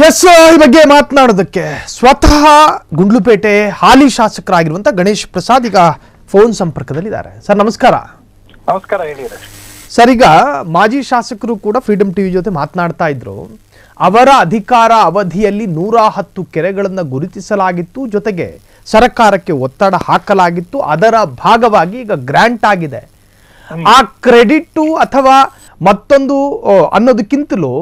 S ಈ ಬಗ್ಗೆ ಮಾತನಾಡೋದಕ್ಕೆ ಸ್ವತಃ ಗುಂಡ್ಲುಪೇಟೆ ಹಾಲಿ ಶಾಸಕರಾಗಿರುವಂತ ಗಣೇಶ್ ಪ್ರಸಾದ್ ಈಗ ಫೋನ್ ಸಂಪರ್ಕದಲ್ಲಿದ್ದಾರೆ. ಸರ್ ನಮಸ್ಕಾರ. ನಮಸ್ಕಾರ, ಹೇಳಿ ಸರ್. ಈಗ ಮಾಜಿ ಶಾಸಕರು ಕೂಡ ಫ್ರೀಡಮ್ ಟಿವಿ ಜೊತೆ ಮಾತನಾಡ್ತಾ ಇದ್ರು. ಅವರ ಅಧಿಕಾರ ಅವಧಿಯಲ್ಲಿ 110 ಕೆರೆಗಳನ್ನು ಗುರುತಿಸಲಾಗಿತ್ತು, ಜೊತೆಗೆ ಸರ್ಕಾರಕ್ಕೆ ಒತ್ತಡ ಹಾಕಲಾಗಿತ್ತು. ಅದರ ಭಾಗವಾಗಿ ಈಗ ಗ್ರಾಂಟ್ ಆಗಿದೆ. ಆ ಕ್ರೆಡಿಟ್ ಅಥವಾ ಮತ್ತೊಂದು ಅನ್ನೋದಕ್ಕಿಂತಲೂ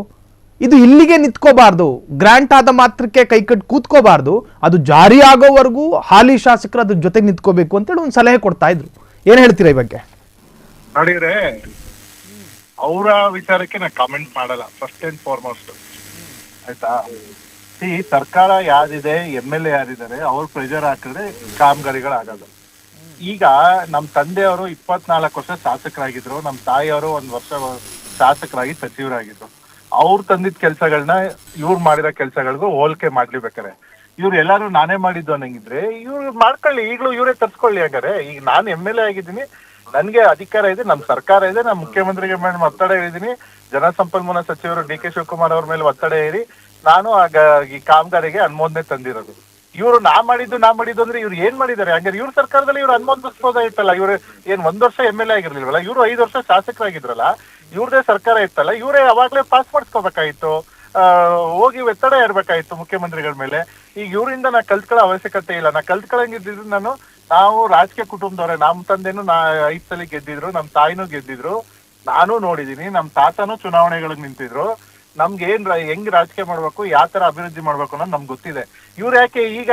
ಇದು ಇಲ್ಲಿಗೆ ನಿಂತ್ಕೋಬಾರ್ದು, ಗ್ರಾಂಟ್ ಆದ ಮಾತ್ರಕ್ಕೆ ಕೈಕಟ್ಟು ಕೂತ್ಕೋಬಾರ್ದು, ಅದು ಜಾರಿ ಆಗೋವರೆಗೂ ಹಾಲಿ ಶಾಸಕರು ಅದ್ರ ಜೊತೆಗೆ ನಿಂತ್ಕೋಬೇಕು ಅಂತೇಳಿ ಒಂದು ಸಲಹೆ ಕೊಡ್ತಾ ಇದ್ರು. ಏನ್ ಹೇಳ್ತೀರಾ ಈ ಬಗ್ಗೆ? ನೋಡಿದ್ರೆ, ಅವರ ವಿಚಾರಕ್ಕೆ ನಾ ಕಾಮೆಂಟ್ ಮಾಡಲ್ಲ. ಫಸ್ಟ್ ಅಂಡ್ ಫಾರ್ಮೋಸ್ಟ್ ಆಯ್ತಾ, ಈ ಸರ್ಕಾರ ಯಾರಿದೆ, MLA ಯಾರಿದ್ದಾರೆ, ಅವ್ರ ಪ್ರೆಷರ್ ಹಾಕಿದ್ರೆ ಕಾಮಗಾರಿಗಳಾಗಲ್ಲ. ಈಗ ನಮ್ ತಂದೆಯವರು 24 ವರ್ಷ ಶಾಸಕರಾಗಿದ್ರು, ನಮ್ ತಾಯಿಯವರು 1 ವರ್ಷ ಶಾಸಕರಾಗಿ ಸಚಿವರಾಗಿದ್ರು. ಅವ್ರು ತಂದಿದ್ ಕೆಲ್ಸಗಳನ್ನ ಇವ್ರು ಮಾಡಿರೋ ಕೆಲ್ಸಗಳಿಗೂ ಹೋಲಿಕೆ ಮಾಡ್ಲಿಬೇಕಾರೆ ಇವ್ರು ಎಲ್ಲಾರು ನಾನೇ ಮಾಡಿದ್ದು ಅನ್ನಂಗಿದ್ರೆ ಇವ್ರು ಮಾಡ್ಕೊಳ್ಳಿ, ಈಗಲೂ ಇವರೇ ತರ್ಸ್ಕೊಳ್ಳಿ. ಹಾಗಾದ್ರೆ ಈಗ ನಾನು MLA ಆಗಿದ್ದೀನಿ, ನನ್ಗೆ ಅಧಿಕಾರ ಇದೆ, ನಮ್ ಸರ್ಕಾರ ಇದೆ, ನಮ್ ಮುಖ್ಯಮಂತ್ರಿಗೆ ಮೇಲೆ ಒತ್ತಡ ಹೇಳಿದೀನಿ, ಜಲಸಂಪನ್ಮೂಲ ಸಚಿವರು DK ಶಿವಕುಮಾರ್ ಅವ್ರ ಮೇಲೆ ಒತ್ತಡ ಹೇರಿ ನಾನು ಆಗ ಈ ಕಾಮಗಾರಿಗೆ ಅನುಮೋದನೆ ತಂದಿರೋದು. ಇವ್ರು ನಾ ಮಾಡಿದ್ದು ಅಂದ್ರೆ ಇವ್ರು ಏನ್ ಮಾಡಿದ್ದಾರೆ? ಹಂಗಾರೆ ಇವ್ರ ಸರ್ಕಾರದಲ್ಲಿ ಇವ್ರು ಅನುಮೋದಿಸಬಹುದಾಗಿತ್ತಲ್ಲ. ಇವ್ರು ಏನ್ 1 ವರ್ಷ MLA ಆಗಿರ್ಲಿಲ್ವಲ್ಲ, ಇವ್ರು 5 ವರ್ಷ ಶಾಸಕರಾಗಿದ್ರಲ್ಲ, ಇವ್ರದೇ ಸರ್ಕಾರ ಇತ್ತಲ್ಲ, ಇವರೇ ಅವಾಗ್ಲೇ ಪಾಸ್ ಮಾಡಿಸ್ಕೋಬೇಕಾಗಿತ್ತು, ಹೋಗಿ ಒತ್ತಡ ಇರ್ಬೇಕಾಯ್ತು ಮುಖ್ಯಮಂತ್ರಿಗಳ ಮೇಲೆ. ಈಗ ಇವರಿಂದ ನಾ ಕಲ್ತ್ಕೊಳ್ಳೋ ಅವಶ್ಯಕತೆ ಇಲ್ಲ. ನಾ ಕಲ್ತ್ಕೊಳ್ಳಂಗಿದ್ರು ನಾವು ರಾಜಕೀಯ ಕುಟುಂಬದವ್ರೆ. ನಮ್ ತಂದೆನು 5 ಸಲ ಗೆದ್ದಿದ್ರು, ನಮ್ ತಾಯಿನೂ ಗೆದ್ದಿದ್ರು, ನಾನು ನೋಡಿದೀನಿ, ನಮ್ ತಾತನೂ ಚುನಾವಣೆಗಳಿಗೆ ನಿಂತಿದ್ರು. ನಮ್ಗೆ ಹೆಂಗ್ ರಾಜಕೀಯ ಮಾಡ್ಬೇಕು, ಯಾವ ತರ ಅಭಿವೃದ್ಧಿ ಮಾಡ್ಬೇಕು ಅನ್ನೋದು ನಮ್ಗೆ ಗೊತ್ತಿದೆ. ಇವ್ರು ಯಾಕೆ ಈಗ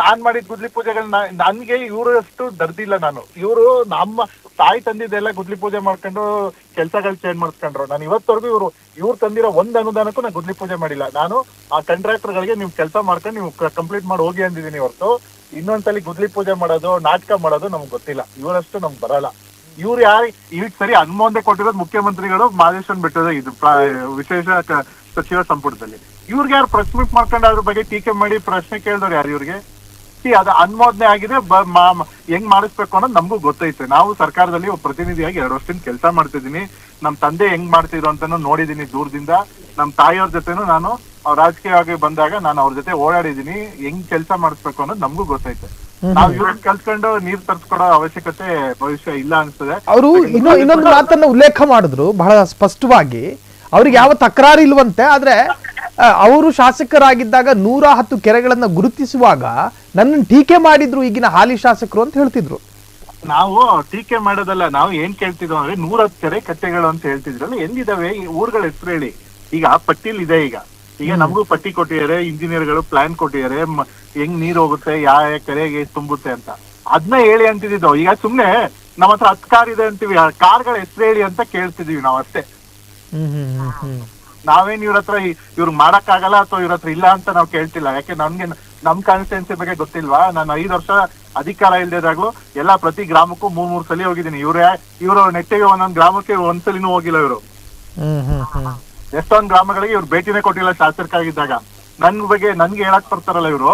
ನಾನ್ ಮಾಡಿದ ಗುದ್ಲಿ ಪೂಜೆಗಳನ್ನ ನನ್ಗೆ ಇವ್ರಷ್ಟು ದರ್ದಿಲ್ಲ ನಾನು. ಇವ್ರು ನಮ್ಮ ತಾಯಿ ತಂದಿದ್ದೆಲ್ಲ ಗುದ್ಲಿ ಪೂಜೆ ಮಾಡ್ಕೊಂಡು ಕೆಲ್ಸಗಳು ಚೇಂಜ್ ಮಾಡಿಸ್ಕೊಂಡ್ರು. ನಾನು ಇವತ್ತವರೆಗೂ ಇವ್ರು ತಂದಿರೋ 1 ಅನುದಾನಕ್ಕೂ ನಾನು ಗುದ್ಲಿ ಪೂಜೆ ಮಾಡಿಲ್ಲ. ನಾನು ಆ ಕಾಂಟ್ರಾಕ್ಟರ್ ಗಳಿಗೆ ನೀವು ಕೆಲಸ ಮಾಡ್ಕೊಂಡು ನೀವು ಕಂಪ್ಲೀಟ್ ಮಾಡಿ ಹೋಗಿ ಅಂದಿದ್ದೀನಿ ಹೊರತು ಇನ್ನೊಂದ್ಸಲಿ ಗುದ್ಲಿ ಪೂಜೆ ಮಾಡೋದು, ನಾಟಕ ಮಾಡೋದು ನಮ್ಗೆ ಗೊತ್ತಿಲ್ಲ. ಇವರಷ್ಟು ನಮ್ಗೆ ಬರಲ್ಲ. ಇವ್ರು ಈಗ ಸರಿ ಅನುಮೋದನೆ ಕೊಟ್ಟಿರೋದು ಮುಖ್ಯಮಂತ್ರಿಗಳು ಮಾದೇಶ್ವರನ್ ಬೆಟ್ಟದ ಇದು ವಿಶೇಷ ಸಚಿವ ಸಂಪುಟದಲ್ಲಿ. ಇವ್ರಿಗೆ ಯಾರು ಪ್ರೆಸ್ ಮೀಟ್ ಮಾಡ್ಕೊಂಡು ಅದ್ರ ಬಗ್ಗೆ ಟೀಕೆ ಮಾಡಿ ಪ್ರಶ್ನೆ ಕೇಳಿದವ್ರು ಯಾರು ಇವ್ರಿಗೆ? ಅದು ಅನುಮೋದನೆ ಆಗಿದೆ, ಹೆಂಗ್ ಮಾಡಿಸ್ಬೇಕು ಅನ್ನೋದು ನಮಗೂ ಗೊತ್ತೈತೆ. ನಾವು ಸರ್ಕಾರದಲ್ಲಿ ಒಬ್ಬ ಪ್ರತಿನಿಧಿಯಾಗಿ 2 ವರ್ಷದಿಂದ ಕೆಲಸ ಮಾಡ್ತಿದ್ದೀನಿ. ನಮ್ ತಂದೆ ಹೆಂಗ್ ಮಾಡ್ತಿದ್ರು ಅಂತಾನು ನೋಡಿದೀನಿ ದೂರದಿಂದ. ನಮ್ ತಾಯಿಯವ್ರ ಜೊತೆನು ನಾನು ರಾಜಕೀಯವಾಗಿ ಬಂದಾಗ ನಾನು ಅವ್ರ ಜೊತೆ ಓಡಾಡಿದೀನಿ. ಹೆಂಗ್ ಕೆಲಸ ಮಾಡಿಸ್ಬೇಕು ಅನ್ನೋದು ನಮಗೂ ಗೊತ್ತೈತೆ. ನಾವ್ ಇವ್ರನ್ನ ಕಲ್ತ್ಕೊಂಡು ನೀರ್ ತರ್ಸ್ಕೊಡೋ ಅವಶ್ಯಕತೆ ಭವಿಷ್ಯ ಇಲ್ಲ ಅನ್ಸ್ತದೆ. ಅವರು ಇನ್ನೊಂದು ಮಾತನ್ನ ಉಲ್ಲೇಖ ಮಾಡಿದ್ರು ಬಹಳ ಸ್ಪಷ್ಟವಾಗಿ. ಅವ್ರಿಗೆ ಯಾವ ತಕರಾರು ಇಲ್ವಂತೆ, ಆದ್ರೆ ಅವರು ಶಾಸಕರಾಗಿದ್ದಾಗ 110 ಕೆರೆಗಳನ್ನ ಗುರುತಿಸುವಾಗ ನನ್ನ ಟೀಕೆ ಮಾಡಿದ್ರು ಈಗಿನ ಹಾಲಿ ಶಾಸಕರು ಅಂತ ಹೇಳ್ತಿದ್ರು. ನಾವು ಟೀಕೆ ಮಾಡೋದಲ್ಲ, ನಾವು ಏನ್ ಕೇಳ್ತಿದ್ವು ಅಂದ್ರೆ 110 ಕೆರೆ ಕಟ್ಟೆಗಳು ಅಂತ ಹೇಳ್ತಿದ್ರಲ್ಲ, ಎಲ್ಲಿದಾವೆ ಊರುಗಳ ಹೆಸರು ಹೇಳಿ. ಈಗ ಪಟ್ಟಿಲ್ ಇದೆ. ಈಗ ನಮಗೂ ಪಟ್ಟಿ ಕೊಟ್ಟಿದ್ದಾರೆ, ಇಂಜಿನಿಯರ್ಗಳು ಪ್ಲಾನ್ ಕೊಟ್ಟಿದ್ದಾರೆ, ಹೆಂಗ್ ನೀರ್ ಹೋಗುತ್ತೆ, ಯಾವ ಕೆರೆಗೆ ತುಂಬುತ್ತೆ ಅಂತ. ಅದನ್ನ ಹೇಳಿ ಅಂತಿದ್ದು. ಈಗ ಸುಮ್ನೆ ನಮ್ಮ ಹತ್ರ 10 ಕಾರ್ ಇದೆ ಅಂತೀವಿ, ಕಾರ್ಗಳ ಹೆಸರು ಹೇಳಿ ಅಂತ ಕೇಳ್ತಿದೀವಿ ನಾವ್ ಅಷ್ಟೇ. ನಾವೇನ್ ಇವ್ರಿಗೆ ಮಾಡಕ್ ಆಗಲ್ಲ ಅಥವಾ ಇವ್ರ ಹತ್ರ ಇಲ್ಲ ಅಂತ ನಾವ್ ಕೇಳ್ತಿಲ್ಲ. ಯಾಕೆ ನಮ್ ಕಾನ್ಸ್ಟಿಟ್ಯೂನ್ಸಿ ಬಗ್ಗೆ ಗೊತ್ತಿಲ್ವಾ? ನಾನು 5 ವರ್ಷ ಅಧಿಕಾರ ಇಲ್ದೇದಾಗ್ಲು ಎಲ್ಲಾ ಪ್ರತಿ ಗ್ರಾಮಕ್ಕೂ 3 ಸಲ ಹೋಗಿದ್ದೀನಿ. ಇವ್ರು ನೆಟ್ಟಿಗೆ ಒಂದೊಂದ್ ಗ್ರಾಮಕ್ಕೆ 1 ಸಲಿನೂ ಹೋಗಿಲ್ಲ. ಇವರು ಎಷ್ಟೊಂದ್ ಗ್ರಾಮಗಳಿಗೆ ಇವ್ರು ಭೇಟಿನೇ ಕೊಟ್ಟಿಲ್ಲ ಶಾಸಕರಾಗಿದ್ದಾಗ. ನನ್ಗೆ ಹೇಳಕ್ ಬರ್ತಾರಲ್ಲ ಇವ್ರು.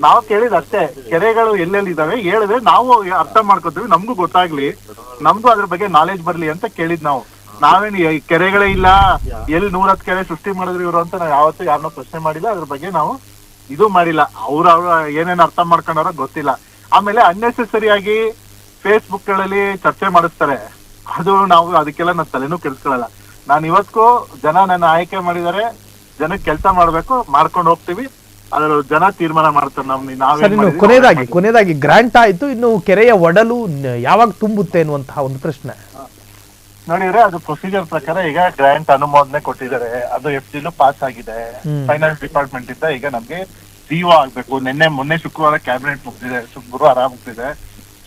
ನಾವ್ ಕೇಳಿದ್ ಅಷ್ಟೇ, ಕೆರೆಗಳು ಎಲ್ಲೆಲ್ಲಿ ಇದಾವೆ ಹೇಳಿದ್ರೆ ನಾವು ಅರ್ಥ ಮಾಡ್ಕೋತೀವಿ, ನಮ್ಗೂ ಗೊತ್ತಾಗ್ಲಿ, ನಮ್ಗೂ ಅದ್ರ ಬಗ್ಗೆ ನಾಲೆಜ್ ಬರ್ಲಿ ಅಂತ ಕೇಳಿದ್ ನಾವು. ನಾವೇನು ಕೆರೆಗಳೇ ಇಲ್ಲ, ಎಲ್ಲಿ 110 ಕೆರೆ ಸೃಷ್ಟಿ ಮಾಡಿದ್ರು ಇವ್ರು ಅಂತ ನಾವು ಯಾವತ್ತೂ ಯಾರನ್ನೋ ಪ್ರಶ್ನೆ ಮಾಡಿಲ್ಲ. ಅದ್ರ ಬಗ್ಗೆ ನಾವು ಇದು ಮಾಡಿಲ್ಲ. ಅವ್ರ ಏನೇನ್ ಅರ್ಥ ಮಾಡ್ಕೊಂಡವ್ರ ಗೊತ್ತಿಲ್ಲ. ಆಮೇಲೆ ಅನ್ನೆಸೆಸರಿ ಆಗಿ ಫೇಸ್ಬುಕ್ ಗಳಲ್ಲಿ ಚರ್ಚೆ ಮಾಡಿಸ್ತಾರೆ. ಅದು ನಾವು ಅದಕ್ಕೆಲ್ಲ ನನ್ನ ತಲೆನೂ ಕೆಲ್ಸ್ಕೊಳ್ಳಲ್ಲ. ನಾನು ಇವತ್ತಿಗೂ ಜನ ನನ್ನ ಆಯ್ಕೆ ಮಾಡಿದ್ದಾರೆ, ಜನಕ್ಕೆ ಕೆಲಸ ಮಾಡ್ಬೇಕು, ಮಾಡ್ಕೊಂಡು ಹೋಗ್ತೀವಿ. ಅದ್ರ ಜನ ತೀರ್ಮಾನ ಮಾಡ್ತಾರೆ. ಕೊನೆಯದಾಗಿ ಗ್ರಾಂಟ್ ಆಯ್ತು, ಇನ್ನು ಕೆರೆಯ ಒಡಲು ಯಾವಾಗ ತುಂಬುತ್ತೆ ಅನ್ನುವಂತಹ ಒಂದು ಪ್ರಶ್ನೆ. ನೋಡಿದ್ರೆ ಅದು ಪ್ರೊಸೀಜರ್ ಪ್ರಕಾರ ಈಗ ಗ್ರಾಂಟ್ ಅನುಮೋದನೆ ಕೊಟ್ಟಿದ್ದಾರೆ. ಅದು FGಲು ಪಾಸ್ ಆಗಿದೆ. ಫೈನಾನ್ಸ್ ಡಿಪಾರ್ಟ್ಮೆಂಟ್ ಇಂದ ಈಗ ನಮ್ಗೆ CO ಆಗ್ಬೇಕು. ಮೊನ್ನೆ ಶುಕ್ರವಾರ ಕ್ಯಾಬಿನೆಟ್ ಮುಗ್ದಿದೆ, ಗುರುವಾರ ಮುಗ್ದಿದೆ.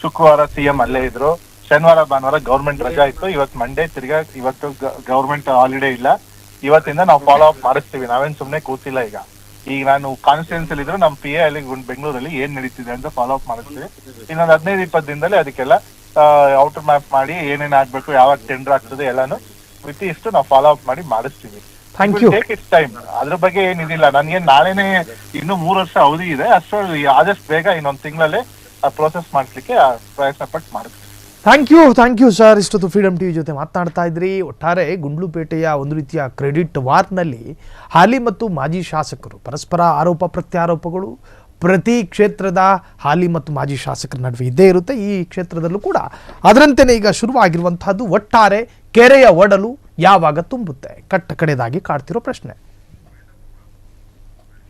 ಶುಕ್ರವಾರ CM ಅಲ್ಲೇ ಇದ್ರು. ಶನಿವಾರ ಭಾನುವಾರ ಗೌರ್ಮೆಂಟ್ ರಜಾ ಇತ್ತು. ಇವತ್ತು ಮಂಡೇ, ತಿರ್ಗಾ ಇವತ್ತು ಗೌರ್ಮೆಂಟ್ ಹಾಲಿಡೇ ಇಲ್ಲ. ಇವತ್ತಿಂದ ನಾವು ಫಾಲೋ ಅಪ್ ಮಾಡಿಸ್ತೀವಿ. ನಾವೇನ್ ಸುಮ್ನೆ ಕೂತಿಲ್ಲ. ಈಗ ನಾನು ಕಾನ್ಸ್ಟಿಟ್ಯೂನ್ಸಿ ಅಲ್ಲಿ ಇದ್ರು, ನಮ್ಮ PA ಅಲ್ಲಿ ಬೆಂಗಳೂರಲ್ಲಿ ಏನ್ ನಡೀತಿದೆ ಅಂತ ಫಾಲೋ ಅಪ್ ಮಾಡಿಸ್ತೀವಿ. ಇನ್ನೊಂದು 15-20 ದಿನದಲ್ಲಿ ಅದಕ್ಕೆಲ್ಲ ಔಟರ್ ಮ್ಯಾಪ್ ಮಾಡಿ ಏನೇನ್ ಆಗ್ಬೇಕು, ಯಾವಾಗ ಟೆಂಡರ್ ಆಗ್ತದೆ ಎಲ್ಲಾನು ಇಷ್ಟು ನಾವು ಫಾಲೋ ಅಪ್ ಮಾಡಿ ಮಾಡಿಸ್ತೀವಿ. Take its time. ಅದ್ರ ಬಗ್ಗೆ ಏನಿದಿಲ್ಲ. ನನ್ಗೇನ್ ನಾಳೆನೆ ಇನ್ನು 3 ವರ್ಷ ಅವಧಿ ಇದೆ. ಆದಷ್ಟು ಬೇಗ ಇನ್ನೊಂದು ತಿಂಗಳಲ್ಲೇ ಆ ಪ್ರೋಸೆಸ್ ಮಾಡಿಸ್ಲಿಕ್ಕೆ ಪ್ರಯತ್ನ ಪಟ್ಟು ಮಾಡಿಸ್ತೀವಿ. Thank you sir. ಇಷ್ಟೊತ್ತು ಫ್ರೀಡಮ್ ಟಿವಿ ಜೊತೆ ಮಾತನಾಡ್ತಾ ಇದ್ರಿ. ಒಟ್ಟಾರೆ ಗುಂಡ್ಲುಪೇಟೆಯ ಒಂದು ರೀತಿಯ ಕ್ರೆಡಿಟ್ ವಾರ್ನಲ್ಲಿ ಹಾಲಿ ಮತ್ತು ಮಾಜಿ ಶಾಸಕರು ಪರಸ್ಪರ ಆರೋಪ ಪ್ರತ್ಯಾರೋಪಗಳು ಪ್ರತಿ ಕ್ಷೇತ್ರದ ಹಾಲಿ ಮತ್ತು ಮಾಜಿ ಶಾಸಕರ ನಡುವೆ ಇದ್ದೇ ಇರುತ್ತೆ. ಈ ಕ್ಷೇತ್ರದಲ್ಲೂ ಕೂಡ ಅದರಂತೆಯೇ ಈಗ ಶುರುವಾಗಿರುವಂತಹದ್ದು. ಒಟ್ಟಾರೆ ಕೆರೆಯ ಒಡಲು ಯಾವಾಗ ತುಂಬುತ್ತೆ, ಕಟ್ಟ ಕಡೆದಾಗಿ ಕಾಡ್ತಿರೋ ಪ್ರಶ್ನೆ.